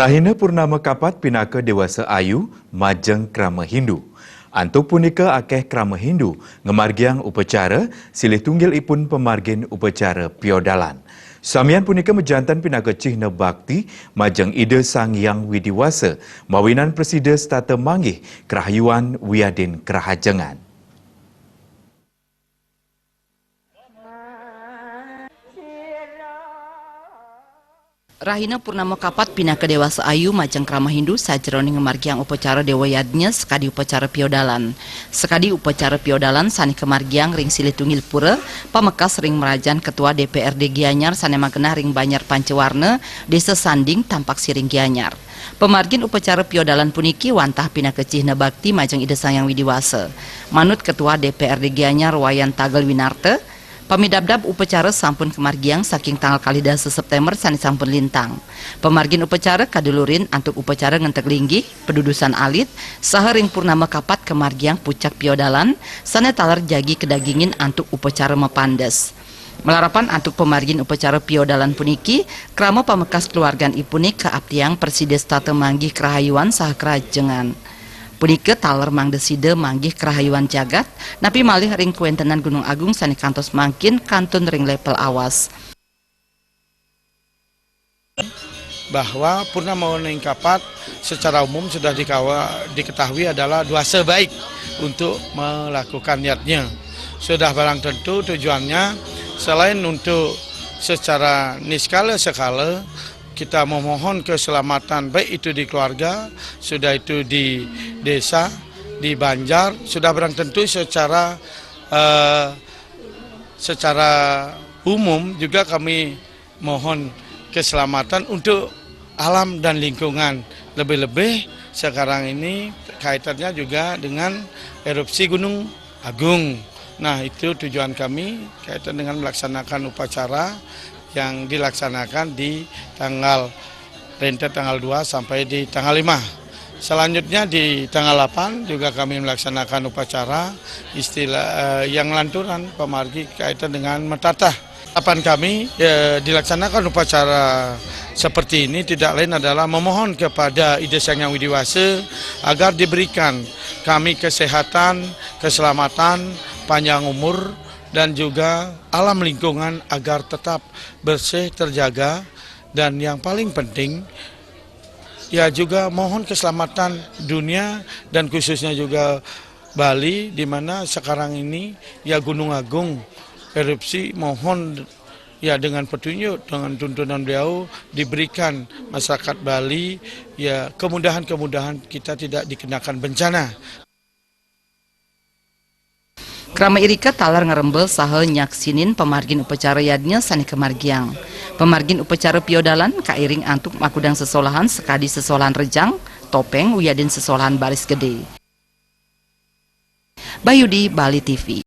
Rahina Purnama Kapat pinaka dewasa ayu majeng krama Hindu. Antuk punika akeh krama Hindu ngemargiang upacara silih tunggil ipun pemargin upacara piodalan. Samian punika mejantan pinaka cihna bakti majeng ide Sang Hyang Widiwasa mawinan presiden tata manggih kerahayuan wiadin kerahajengan. Rahina Purnama Kapat pinaka dewasa ayu majeng krama Hindu sajroning ngemargiang upacara dewa yadnya sekadi upacara piodalan. Sekadi upacara piodalan sani kemargiang ring silih tunggil pura pamekas ring merajan ketua DPRD Gianyar sane magenah ring Banyar Pancewarna desa Sanding tampak siring Gianyar. Pemargin upacara piodalan puniki wantah pinaka cihna bakti majeng ide Sang Hyang Widiwasa. Manut ketua DPRD Gianyar Wayan Tagel Winarte, pamidabdab upacara sampun kemargiang saking tanggal kalida September sani sampun lintang. Pemargin upacara kadulurin antuk upacara ngentek linggih, pedudusan alit, saharing Purnama Kapat kemargiang pucak piodalan, sane talar jagi kedagingin antuk upacara mepandes. Melarapan antuk pemargin upacara piodalan puniki, krama pamekas keluargan ipunik keabtiang Presides Tata Manggih Kerahayuan saha kerajengan. Punike taler mangdeside manggih kerahayuan jagat, napi malih ring kuentenan Gunung Agung sani kantos mangkin kantun ring lepel awas. Bahwa Purnama Kapat secara umum sudah diketahui adalah duasa baik untuk melakukan niatnya. Sudah barang tentu tujuannya selain untuk secara niskala sekala kita memohon keselamatan baik itu di keluarga, sudah itu di desa, di Banjar, sudah barang tentu secara umum juga kami mohon keselamatan untuk alam dan lingkungan. Lebih-lebih sekarang ini kaitannya juga dengan erupsi Gunung Agung. Nah, itu tujuan kami kaitan dengan melaksanakan upacara yang dilaksanakan di tanggal 2 sampai di tanggal 5. Selanjutnya di tanggal 8 juga kami melaksanakan upacara yang lanturan pemargi kaitan dengan metatah. Harapan kami dilaksanakan upacara seperti ini tidak lain adalah memohon kepada Ide Sang Hyang Widiwasa agar diberikan kami kesehatan, keselamatan, panjang umur, dan juga alam lingkungan agar tetap bersih, terjaga, dan yang paling penting ya juga mohon keselamatan dunia dan khususnya juga Bali, di mana sekarang ini ya Gunung Agung erupsi, mohon ya dengan petunjuk, dengan tuntunan beliau diberikan masyarakat Bali ya kemudahan-kemudahan kita tidak dikenakan bencana. Krama irika talar ngerembel saha nyaksinin pemargin upacara yadnya sani kemargiang. Pemargin upacara piodalan kairing antuk makudang sesolahan sekadi sesolahan rejang, topeng wiyadin sesolahan baris gede. Bayudi, Bali TV.